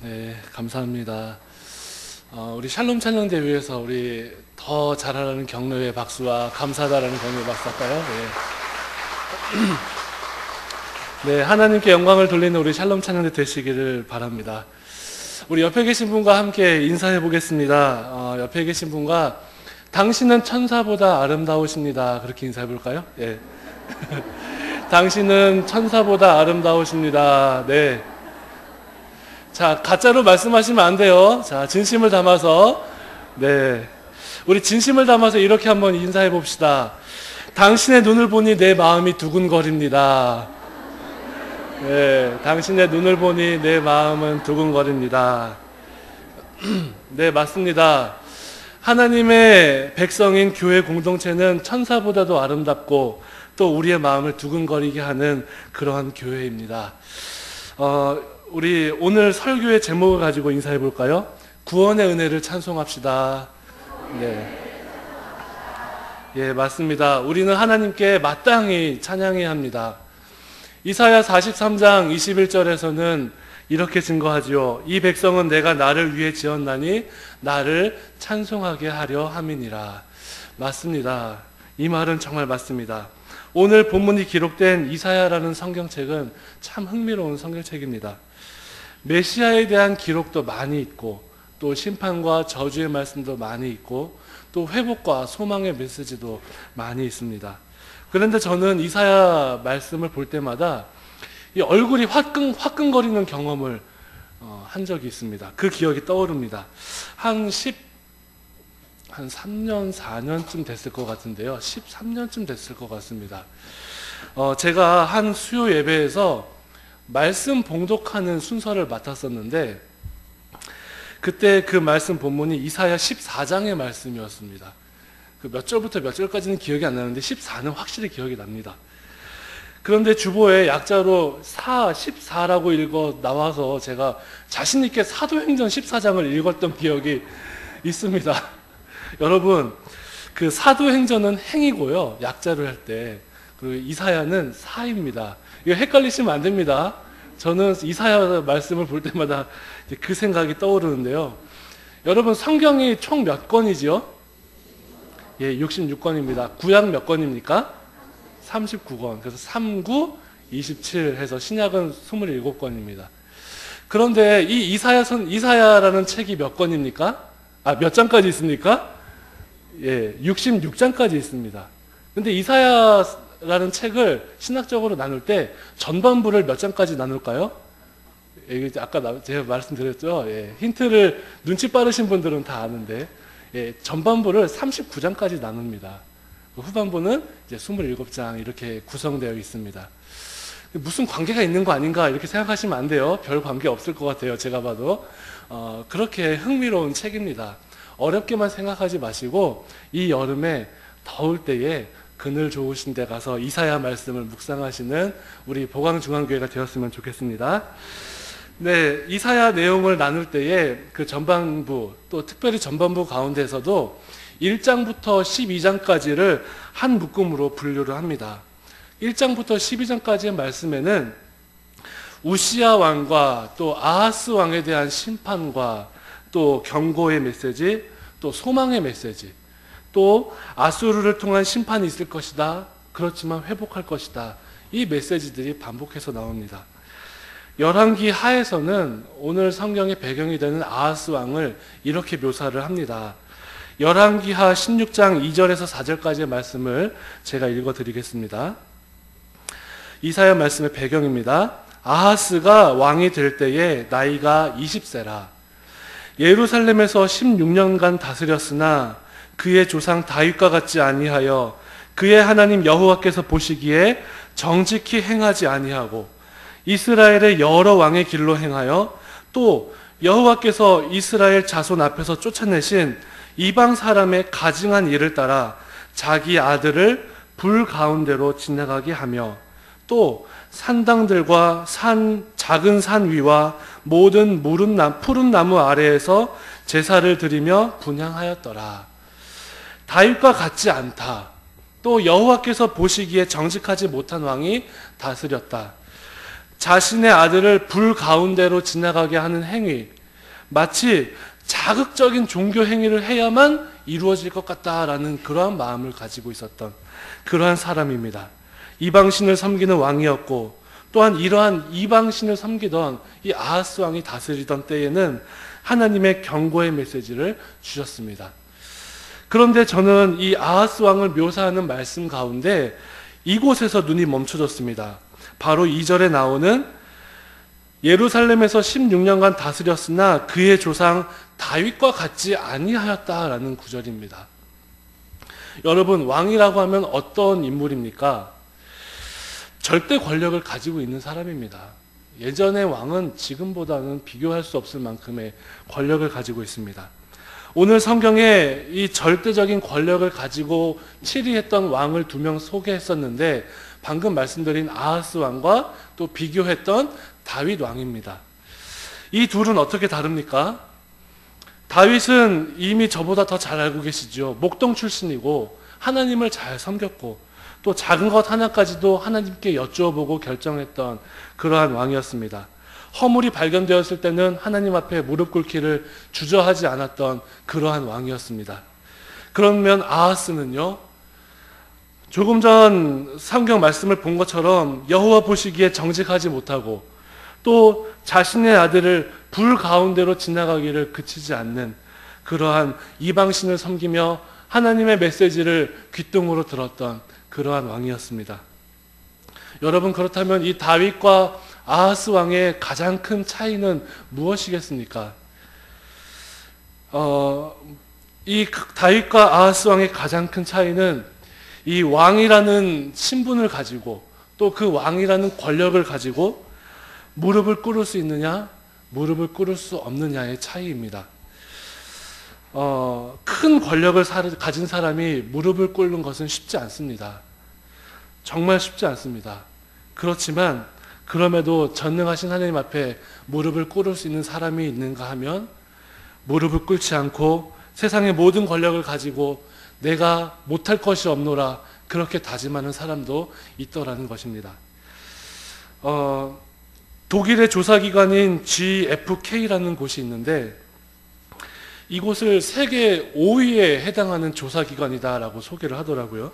네, 감사합니다. 우리 샬롬 찬양대 위해서 우리 더 잘하라는 격려의 박수와 감사하다라는 격려의 박수 할까요? 네. 네, 하나님께 영광을 돌리는 우리 샬롬 찬양대 되시기를 바랍니다. 우리 옆에 계신 분과 함께 인사해 보겠습니다. 옆에 계신 분과 당신은 천사보다 아름다우십니다. 그렇게 인사해 볼까요? 예. 당신은 천사보다 아름다우십니다. 네. 자, 가짜로 말씀하시면 안 돼요. 자, 진심을 담아서. 네. 우리 진심을 담아서 이렇게 한번 인사해 봅시다. 당신의 눈을 보니 내 마음이 두근거립니다. 네. 당신의 눈을 보니 내 마음은 두근거립니다. 네, 맞습니다. 하나님의 백성인 교회 공동체는 천사보다도 아름답고 또 우리의 마음을 두근거리게 하는 그러한 교회입니다. 우리 오늘 설교의 제목을 가지고 인사해 볼까요? 구원의 은혜를 찬송합시다. 네. 예, 맞습니다. 우리는 하나님께 마땅히 찬양해야 합니다. 이사야 43장 21절에서는 이렇게 증거하지요. 이 백성은 내가 나를 위해 지었나니 나를 찬송하게 하려 함이니라. 맞습니다. 이 말은 정말 맞습니다. 오늘 본문이 기록된 이사야라는 성경책은 참 흥미로운 성경책입니다. 메시아에 대한 기록도 많이 있고 또 심판과 저주의 말씀도 많이 있고 또 회복과 소망의 메시지도 많이 있습니다. 그런데 저는 이사야 말씀을 볼 때마다 이 얼굴이 화끈거리는 경험을 한 적이 있습니다. 그 기억이 떠오릅니다. 한 3년, 4년쯤 됐을 것 같은데요. 13년쯤 됐을 것 같습니다. 제가 한 수요 예배에서 말씀 봉독하는 순서를 맡았었는데 그때 그 말씀 본문이 이사야 14장의 말씀이었습니다. 그 몇 절부터 몇 절까지는 기억이 안 나는데 14는 확실히 기억이 납니다. 그런데 주보에 약자로 14라고 읽어 나와서 제가 자신 있게 사도행전 14장을 읽었던 기억이 있습니다. 여러분, 그 사도행전은 행이고요. 약자로 할 때. 그리고 이사야는 사입니다. 이거 헷갈리시면 안 됩니다. 저는 이사야 말씀을 볼 때마다 그 생각이 떠오르는데요. 여러분, 성경이 총 몇 권이지요? 예, 66권입니다. 구약 몇 권입니까? 39권. 그래서 39, 27 해서 신약은 27권입니다. 그런데 이 이사야라는 책이 몇 권입니까? 몇 장까지 있습니까? 예, 66장까지 있습니다. 근데 이사야라는 책을 신학적으로 나눌 때 전반부를 몇 장까지 나눌까요? 아까 제가 말씀드렸죠. 예, 힌트를 눈치 빠르신 분들은 다 아는데, 예, 전반부를 39장까지 나눕니다. 후반부는 이제 27장 이렇게 구성되어 있습니다. 무슨 관계가 있는 거 아닌가 이렇게 생각하시면 안 돼요. 별 관계 없을 것 같아요. 제가 봐도. 그렇게 흥미로운 책입니다. 어렵게만 생각하지 마시고 이 여름에 더울 때에 그늘 좋으신 데 가서 이사야 말씀을 묵상하시는 우리 보광중앙교회가 되었으면 좋겠습니다. 네, 이사야 내용을 나눌 때에 그 전반부, 또 특별히 전반부 가운데서도 1장부터 12장까지를 한 묶음으로 분류를 합니다. 1장부터 12장까지의 말씀에는 우시야 왕과 또 아하스 왕에 대한 심판과 또 경고의 메시지, 또 소망의 메시지, 또 아수르를 통한 심판이 있을 것이다. 그렇지만 회복할 것이다. 이 메시지들이 반복해서 나옵니다. 열왕기 하에서는 오늘 성경의 배경이 되는 아하스 왕을 이렇게 묘사를 합니다. 열왕기 하 16장 2절에서 4절까지의 말씀을 제가 읽어드리겠습니다. 이사야 말씀의 배경입니다. 아하스가 왕이 될 때에 나이가 20세라. 예루살렘에서 16년간 다스렸으나 그의 조상 다윗과 같지 아니하여 그의 하나님 여호와께서 보시기에 정직히 행하지 아니하고 이스라엘의 여러 왕의 길로 행하여 또 여호와께서 이스라엘 자손 앞에서 쫓아내신 이방 사람의 가증한 일을 따라 자기 아들을 불 가운데로 지나가게 하며 또 산당들과 작은 산 위와 모든 푸른 나무 아래에서 제사를 드리며 분향하였더라. 다윗과 같지 않다. 또 여호와께서 보시기에 정직하지 못한 왕이 다스렸다. 자신의 아들을 불 가운데로 지나가게 하는 행위, 마치 자극적인 종교 행위를 해야만 이루어질 것 같다라는 그러한 마음을 가지고 있었던 그러한 사람입니다. 이방신을 섬기는 왕이었고, 또한 이러한 이방신을 섬기던 이 아하스 왕이 다스리던 때에는 하나님의 경고의 메시지를 주셨습니다. 그런데 저는 이 아하스 왕을 묘사하는 말씀 가운데 이곳에서 눈이 멈춰졌습니다. 바로 2절에 나오는 예루살렘에서 16년간 다스렸으나 그의 조상 다윗과 같지 아니하였다라는 구절입니다. 여러분, 왕이라고 하면 어떤 인물입니까? 절대 권력을 가지고 있는 사람입니다. 예전의 왕은 지금보다는 비교할 수 없을 만큼의 권력을 가지고 있습니다. 오늘 성경에 이 절대적인 권력을 가지고 치리했던 왕을 2명 소개했었는데, 방금 말씀드린 아하스 왕과 또 비교했던 다윗 왕입니다. 이 둘은 어떻게 다릅니까? 다윗은 이미 저보다 더 잘 알고 계시죠. 목동 출신이고 하나님을 잘 섬겼고 또 작은 것 하나까지도 하나님께 여쭈어보고 결정했던 그러한 왕이었습니다. 허물이 발견되었을 때는 하나님 앞에 무릎 꿇기를 주저하지 않았던 그러한 왕이었습니다. 그러면 아하스는요, 조금 전 성경 말씀을 본 것처럼 여호와 보시기에 정직하지 못하고 또 자신의 아들을 불 가운데로 지나가기를 그치지 않는 그러한 이방신을 섬기며 하나님의 메시지를 귓등으로 들었던 그러한 왕이었습니다. 여러분, 그렇다면 이 다윗과 아하스 왕의 가장 큰 차이는 무엇이겠습니까? 이 다윗과 아하스 왕의 가장 큰 차이는 이 왕이라는 신분을 가지고 또 그 왕이라는 권력을 가지고 무릎을 꿇을 수 있느냐, 무릎을 꿇을 수 없느냐의 차이입니다. 큰 권력을 가진 사람이 무릎을 꿇는 것은 쉽지 않습니다. 정말 쉽지 않습니다. 그렇지만 그럼에도 전능하신 하나님 앞에 무릎을 꿇을 수 있는 사람이 있는가 하면 무릎을 꿇지 않고 세상의 모든 권력을 가지고 내가 못할 것이 없노라 그렇게 다짐하는 사람도 있더라는 것입니다. 독일의 조사기관인 GfK라는 곳이 있는데 이곳을 세계 5위에 해당하는 조사기관이다라고 소개를 하더라고요.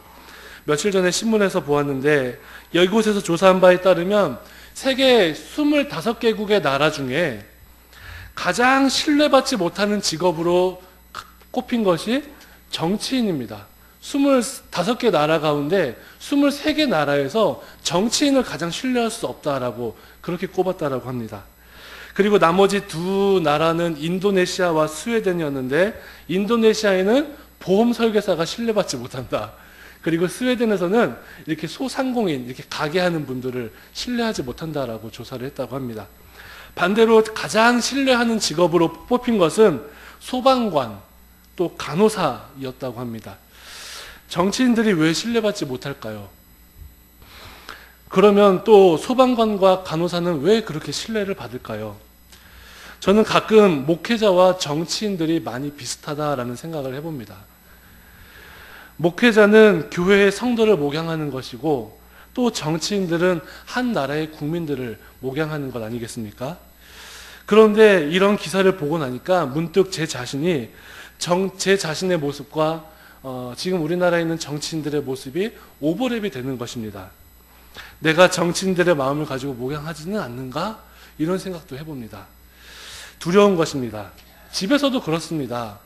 며칠 전에 신문에서 보았는데 이곳에서 조사한 바에 따르면 세계 25개국의 나라 중에 가장 신뢰받지 못하는 직업으로 꼽힌 것이 정치인입니다. 25개 나라 가운데 23개 나라에서 정치인을 가장 신뢰할 수 없다라고 그렇게 꼽았다라고 합니다. 그리고 나머지 두 나라는 인도네시아와 스웨덴이었는데 인도네시아에는 보험 설계사가 신뢰받지 못한다. 그리고 스웨덴에서는 이렇게 소상공인, 이렇게 가게 하는 분들을 신뢰하지 못한다라고 조사를 했다고 합니다. 반대로 가장 신뢰하는 직업으로 뽑힌 것은 소방관, 또 간호사였다고 합니다. 정치인들이 왜 신뢰받지 못할까요? 그러면 또 소방관과 간호사는 왜 그렇게 신뢰를 받을까요? 저는 가끔 목회자와 정치인들이 많이 비슷하다라는 생각을 해봅니다. 목회자는 교회의 성도를 목양하는 것이고 또 정치인들은 한 나라의 국민들을 목양하는 것 아니겠습니까? 그런데 이런 기사를 보고 나니까 문득 제 자신이 제 자신의 모습과 지금 우리나라에 있는 정치인들의 모습이 오버랩이 되는 것입니다. 내가 정치인들의 마음을 가지고 목양하지는 않는가? 이런 생각도 해봅니다. 두려운 것입니다. 집에서도 그렇습니다.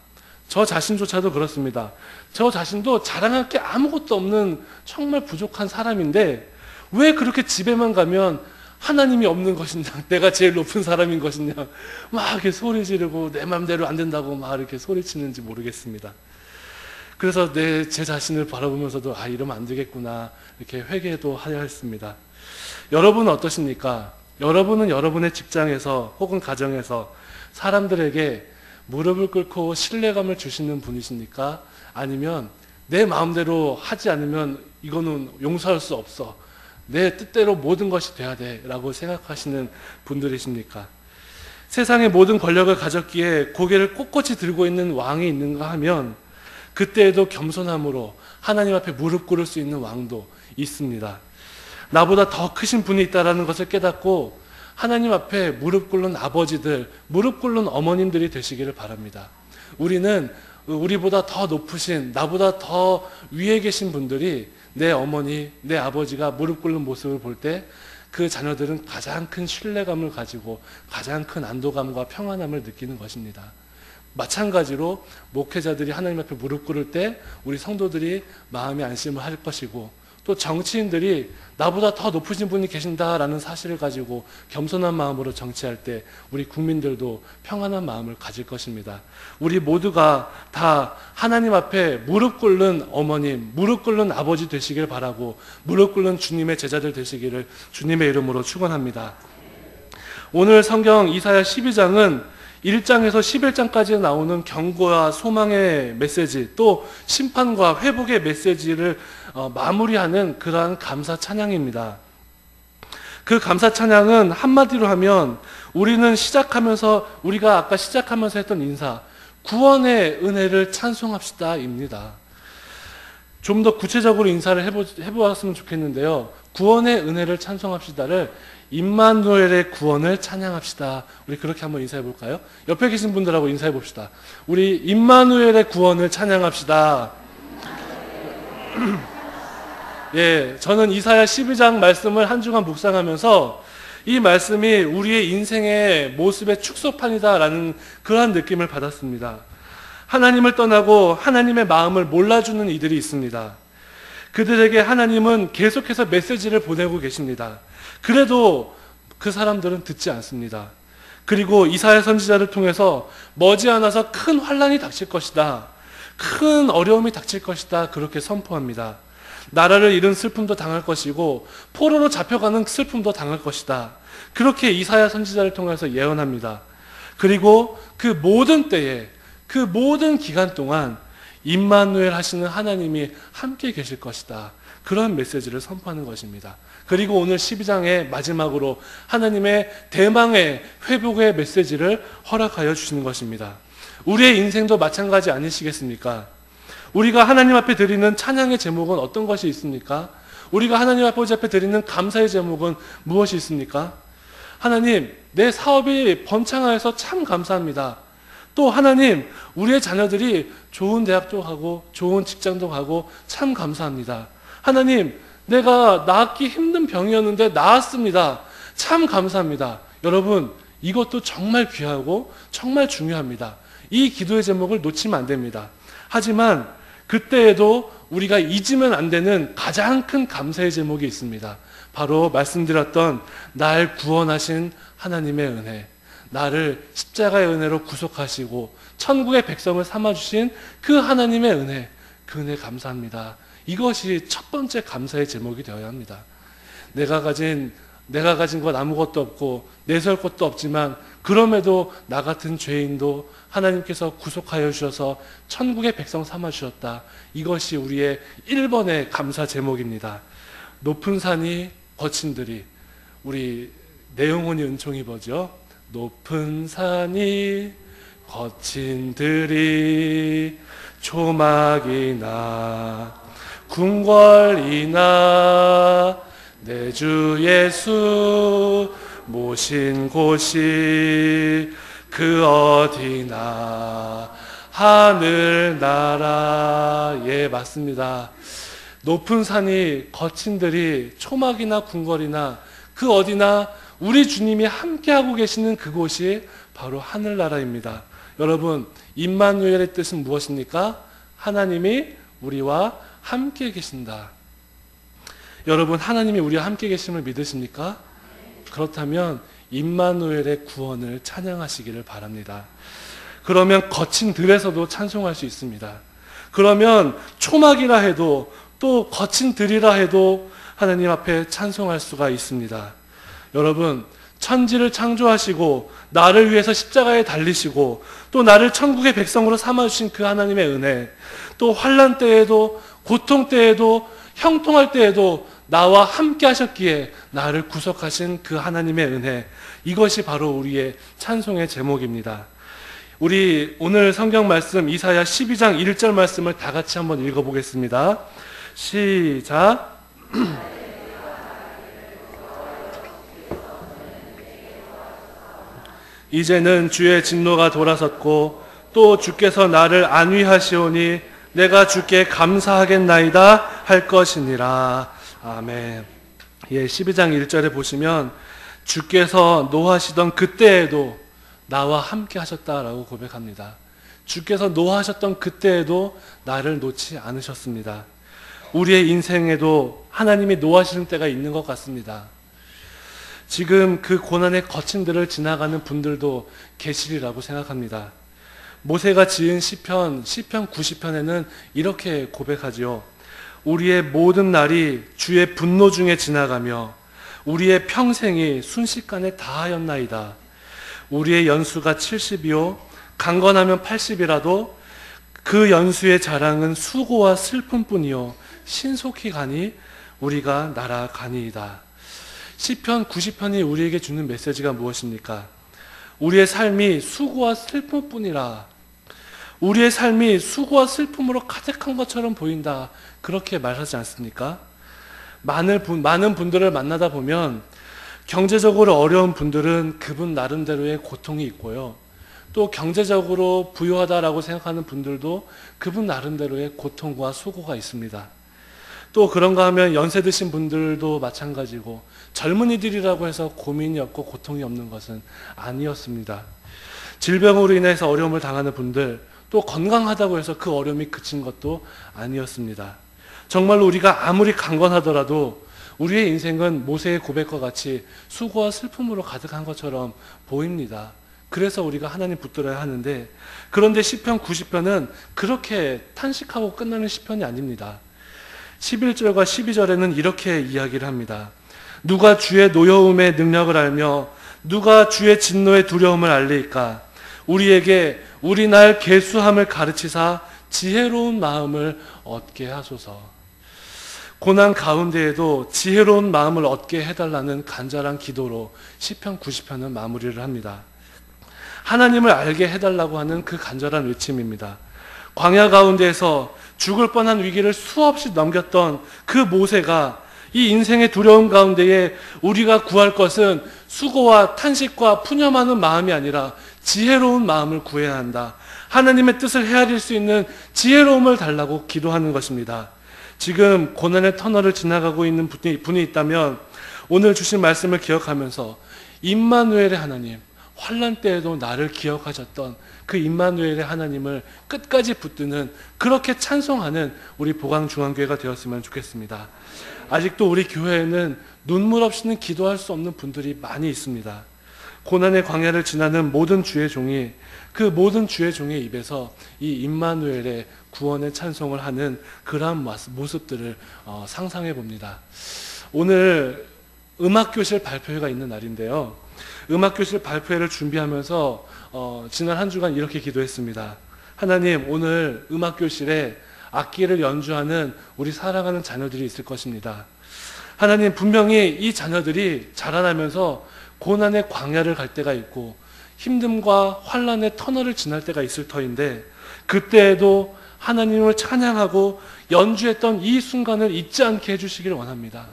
저 자신조차도 그렇습니다. 저 자신도 자랑할 게 아무것도 없는 정말 부족한 사람인데 왜 그렇게 집에만 가면 하나님이 없는 것이냐, 내가 제일 높은 사람인 것이냐 막 이렇게 소리 지르고 내 마음대로 안 된다고 막 이렇게 소리치는지 모르겠습니다. 그래서 제 자신을 바라보면서도 이러면 안 되겠구나 이렇게 회개도 하려 했습니다. 여러분은 어떠십니까? 여러분은 여러분의 직장에서 혹은 가정에서 사람들에게 무릎을 꿇고 신뢰감을 주시는 분이십니까? 아니면 내 마음대로 하지 않으면 이거는 용서할 수 없어, 내 뜻대로 모든 것이 돼야 돼 라고 생각하시는 분들이십니까? 세상의 모든 권력을 가졌기에 고개를 꼿꼿이 들고 있는 왕이 있는가 하면 그때에도 겸손함으로 하나님 앞에 무릎 꿇을 수 있는 왕도 있습니다. 나보다 더 크신 분이 있다는 것을 깨닫고 하나님 앞에 무릎 꿇는 아버지들, 무릎 꿇는 어머님들이 되시기를 바랍니다. 우리는 우리보다 더 높으신, 나보다 더 위에 계신 분들이 내 어머니, 내 아버지가 무릎 꿇는 모습을 볼 때 그 자녀들은 가장 큰 신뢰감을 가지고 가장 큰 안도감과 평안함을 느끼는 것입니다. 마찬가지로 목회자들이 하나님 앞에 무릎 꿇을 때 우리 성도들이 마음의 안심을 할 것이고, 또 정치인들이 나보다 더 높으신 분이 계신다라는 사실을 가지고 겸손한 마음으로 정치할 때 우리 국민들도 평안한 마음을 가질 것입니다. 우리 모두가 다 하나님 앞에 무릎 꿇는 어머님, 무릎 꿇는 아버지 되시길 바라고 무릎 꿇는 주님의 제자들 되시기를 주님의 이름으로 축원합니다. 오늘 성경 이사야 12장은 1장에서 11장까지 나오는 경고와 소망의 메시지, 또 심판과 회복의 메시지를 마무리하는 그러한 감사 찬양입니다. 그 감사 찬양은 한마디로 하면 우리가 아까 시작하면서 했던 인사, 구원의 은혜를 찬송합시다입니다. 좀 더 구체적으로 인사를 해보았으면 좋겠는데요. 구원의 은혜를 찬송합시다를 임마누엘의 구원을 찬양합시다. 우리 그렇게 한번 인사해 볼까요? 옆에 계신 분들하고 인사해 봅시다. 우리 임마누엘의 구원을 찬양합시다. 예, 저는 이사야 12장 말씀을 한 주간 묵상하면서 이 말씀이 우리의 인생의 모습의 축소판이다라는 그러한 느낌을 받았습니다. 하나님을 떠나고 하나님의 마음을 몰라주는 이들이 있습니다. 그들에게 하나님은 계속해서 메시지를 보내고 계십니다. 그래도 그 사람들은 듣지 않습니다. 그리고 이사야 선지자를 통해서 머지않아서 큰 환난이 닥칠 것이다, 큰 어려움이 닥칠 것이다, 그렇게 선포합니다. 나라를 잃은 슬픔도 당할 것이고 포로로 잡혀가는 슬픔도 당할 것이다, 그렇게 이사야 선지자를 통해서 예언합니다. 그리고 그 모든 때에, 그 모든 기간 동안 임마누엘 하시는 하나님이 함께 계실 것이다, 그런 메시지를 선포하는 것입니다. 그리고 오늘 12장의 마지막으로 하나님의 대망의 회복의 메시지를 허락하여 주시는 것입니다. 우리의 인생도 마찬가지 아니시겠습니까? 우리가 하나님 앞에 드리는 찬양의 제목은 어떤 것이 있습니까? 우리가 하나님 아버지 앞에 드리는 감사의 제목은 무엇이 있습니까? 하나님, 내 사업이 번창하여서 참 감사합니다. 또 하나님, 우리의 자녀들이 좋은 대학도 가고 좋은 직장도 가고 참 감사합니다. 하나님, 내가 낫기 힘든 병이었는데 나았습니다. 참 감사합니다. 여러분, 이것도 정말 귀하고 정말 중요합니다. 이 기도의 제목을 놓치면 안 됩니다. 하지만 그때에도 우리가 잊으면 안 되는 가장 큰 감사의 제목이 있습니다. 바로 말씀드렸던 날 구원하신 하나님의 은혜, 나를 십자가의 은혜로 구속하시고 천국의 백성을 삼아주신 그 하나님의 은혜, 그 은혜 감사합니다. 이것이 첫 번째 감사의 제목이 되어야 합니다. 내가 가진 것 아무것도 없고 내세울 것도 없지만 그럼에도 나 같은 죄인도 하나님께서 구속하여 주셔서 천국의 백성 삼아 주셨다. 이것이 우리의 1번의 감사 제목입니다. 높은 산이 거친 들이, 우리 내영혼이 은총이 보죠. 높은 산이 거친 들이 초막이나 궁궐이나 내 주 예수 모신 곳이 그 어디나 하늘나라. 예, 맞습니다. 높은 산이 거친 들이 초막이나 궁궐이나 그 어디나 우리 주님이 함께하고 계시는 그곳이 바로 하늘나라입니다. 여러분, 임마누엘의 뜻은 무엇입니까? 하나님이 우리와 함께 계신다. 여러분, 하나님이 우리와 함께 계심을 믿으십니까? 그렇다면 임마누엘의 구원을 찬양하시기를 바랍니다. 그러면 거친 들에서도 찬송할 수 있습니다. 그러면 초막이라 해도 또 거친 들이라 해도 하나님 앞에 찬송할 수가 있습니다. 여러분, 천지를 창조하시고 나를 위해서 십자가에 달리시고 또 나를 천국의 백성으로 삼아주신 그 하나님의 은혜, 또 환난 때에도 고통 때에도 형통할 때에도 나와 함께 하셨기에 나를 구속하신 그 하나님의 은혜, 이것이 바로 우리의 찬송의 제목입니다. 우리 오늘 성경 말씀 이사야 12장 1절 말씀을 다 같이 한번 읽어보겠습니다. 시작. 이제는 주의 진노가 돌아섰고 또 주께서 나를 안위하시오니 내가 주께 감사하겠나이다 할 것이니라. 아멘. 예, 12장 1절에 보시면 주께서 노하시던 그때에도 나와 함께 하셨다라고 고백합니다. 주께서 노하셨던 그때에도 나를 놓지 않으셨습니다. 우리의 인생에도 하나님이 노하시는 때가 있는 것 같습니다. 지금 그 고난의 거친들을 지나가는 분들도 계시리라고 생각합니다. 모세가 지은 시편 90편에는 이렇게 고백하지요. 우리의 모든 날이 주의 분노 중에 지나가며 우리의 평생이 순식간에 다하였나이다. 우리의 연수가 70이요 강건하면 80이라도 그 연수의 자랑은 수고와 슬픔뿐이요 신속히 가니 우리가 날아가니이다. 시편 90편이 우리에게 주는 메시지가 무엇입니까? 우리의 삶이 수고와 슬픔뿐이라. 우리의 삶이 수고와 슬픔으로 가득한 것처럼 보인다. 그렇게 말하지 않습니까? 많은 분들을 만나다 보면 경제적으로 어려운 분들은 그분 나름대로의 고통이 있고요. 또 경제적으로 부유하다라고 생각하는 분들도 그분 나름대로의 고통과 수고가 있습니다. 또 그런가 하면 연세 드신 분들도 마찬가지고 젊은이들이라고 해서 고민이 없고 고통이 없는 것은 아니었습니다. 질병으로 인해서 어려움을 당하는 분들, 또 건강하다고 해서 그 어려움이 그친 것도 아니었습니다. 정말로 우리가 아무리 강건하더라도 우리의 인생은 모세의 고백과 같이 수고와 슬픔으로 가득한 것처럼 보입니다. 그래서 우리가 하나님 붙들어야 하는데, 그런데 시편 90편은 그렇게 탄식하고 끝나는 시편이 아닙니다. 11절과 12절에는 이렇게 이야기를 합니다. 누가 주의 노여움의 능력을 알며 누가 주의 진노의 두려움을 알리까? 우리에게 우리 날 계수함을 가르치사 지혜로운 마음을 얻게 하소서. 고난 가운데에도 지혜로운 마음을 얻게 해달라는 간절한 기도로 시편 90편은 마무리를 합니다. 하나님을 알게 해달라고 하는 그 간절한 외침입니다. 광야 가운데에서 죽을 뻔한 위기를 수없이 넘겼던 그 모세가 이 인생의 두려움 가운데에 우리가 구할 것은 수고와 탄식과 푸념하는 마음이 아니라 지혜로운 마음을 구해야 한다. 하나님의 뜻을 헤아릴 수 있는 지혜로움을 달라고 기도하는 것입니다. 지금 고난의 터널을 지나가고 있는 분이 있다면 오늘 주신 말씀을 기억하면서 임마누엘의 하나님, 환난 때에도 나를 기억하셨던 그 임마누엘의 하나님을 끝까지 붙드는, 그렇게 찬송하는 우리 보강중앙교회가 되었으면 좋겠습니다. 아직도 우리 교회에는 눈물 없이는 기도할 수 없는 분들이 많이 있습니다. 고난의 광야를 지나는 모든 주의 종이, 그 모든 주의 종의 입에서 이 임마누엘의 구원의 찬송을 하는 그러한 모습들을 상상해 봅니다. 오늘 음악교실 발표회가 있는 날인데요. 음악교실 발표회를 준비하면서 지난 한 주간 이렇게 기도했습니다. 하나님, 오늘 음악교실에 악기를 연주하는 우리 사랑하는 자녀들이 있을 것입니다. 하나님, 분명히 이 자녀들이 자라나면서 고난의 광야를 갈 때가 있고 힘듦과 환난의 터널을 지날 때가 있을 터인데, 그때에도 하나님을 찬양하고 연주했던 이 순간을 잊지 않게 해주시기를 원합니다.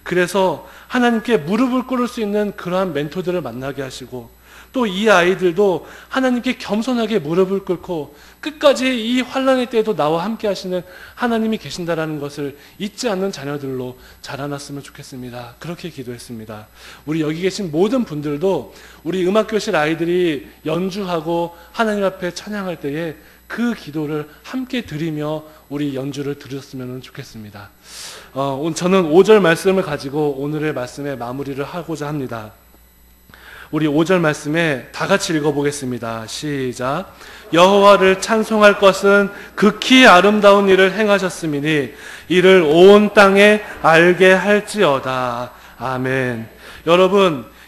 그래서 하나님께 무릎을 꿇을 수 있는 그러한 멘토들을 만나게 하시고, 또 이 아이들도 하나님께 겸손하게 무릎을 꿇고 끝까지 이 환난의 때에도 나와 함께 하시는 하나님이 계신다라는 것을 잊지 않는 자녀들로 자라났으면 좋겠습니다. 그렇게 기도했습니다. 우리 여기 계신 모든 분들도 우리 음악교실 아이들이 연주하고 하나님 앞에 찬양할 때에 그 기도를 함께 드리며 우리 연주를 드렸으면 좋겠습니다. 저는 5절 말씀을 가지고 오늘의 말씀에 마무리를 하고자 합니다. 우리 5절 말씀에 다 같이 읽어보겠습니다. 시작. 여호와를 찬송할 것은 극히 아름다운 일을 행하셨음이니 이를 온 땅에 알게 할지어다. 아멘.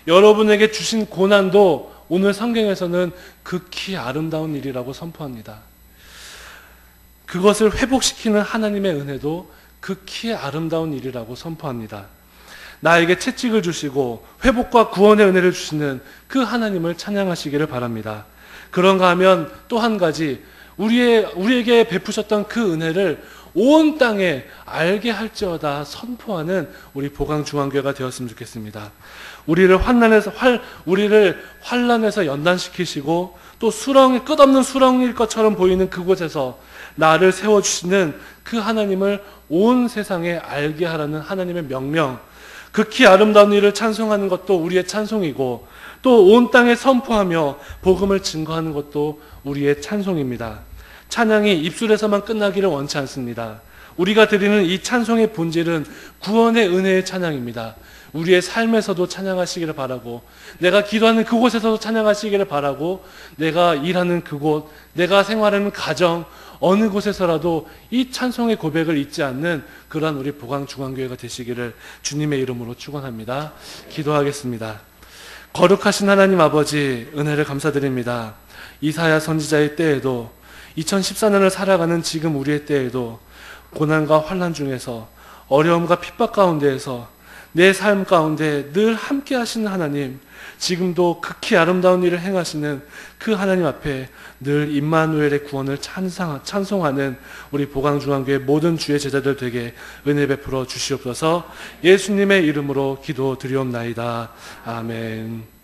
여러분에게 주신 고난도 오늘 성경에서는 극히 아름다운 일이라고 선포합니다. 그것을 회복시키는 하나님의 은혜도 극히 아름다운 일이라고 선포합니다. 나에게 채찍을 주시고 회복과 구원의 은혜를 주시는 그 하나님을 찬양하시기를 바랍니다. 그런가 하면 또 한 가지, 우리에게 베푸셨던 그 은혜를 온 땅에 알게 할지어다 선포하는 우리 보강중앙교회가 되었으면 좋겠습니다. 우리를 환난에서 연단시키시고 또 끝없는 수렁일 것처럼 보이는 그곳에서 나를 세워주시는 그 하나님을 온 세상에 알게 하라는 하나님의 명령, 극히 아름다운 일을 찬송하는 것도 우리의 찬송이고 또 온 땅에 선포하며 복음을 증거하는 것도 우리의 찬송입니다. 찬양이 입술에서만 끝나기를 원치 않습니다. 우리가 드리는 이 찬송의 본질은 구원의 은혜의 찬양입니다. 우리의 삶에서도 찬양하시기를 바라고, 내가 기도하는 그곳에서도 찬양하시기를 바라고, 내가 일하는 그곳, 내가 생활하는 가정, 어느 곳에서라도 이 찬송의 고백을 잊지 않는 그러한 우리 보강중앙교회가 되시기를 주님의 이름으로 축원합니다. 기도하겠습니다. 거룩하신 하나님 아버지, 은혜를 감사드립니다. 이사야 선지자의 때에도 2014년을 살아가는 지금 우리의 때에도 고난과 환난 중에서 어려움과 핍박 가운데에서 내 삶 가운데 늘 함께 하시는 하나님, 지금도 극히 아름다운 일을 행하시는 그 하나님 앞에 늘 임마누엘의 구원을 찬송하는 우리 보강중앙교회 모든 주의 제자들 되게 은혜 베풀어 주시옵소서. 예수님의 이름으로 기도드리옵나이다. 아멘.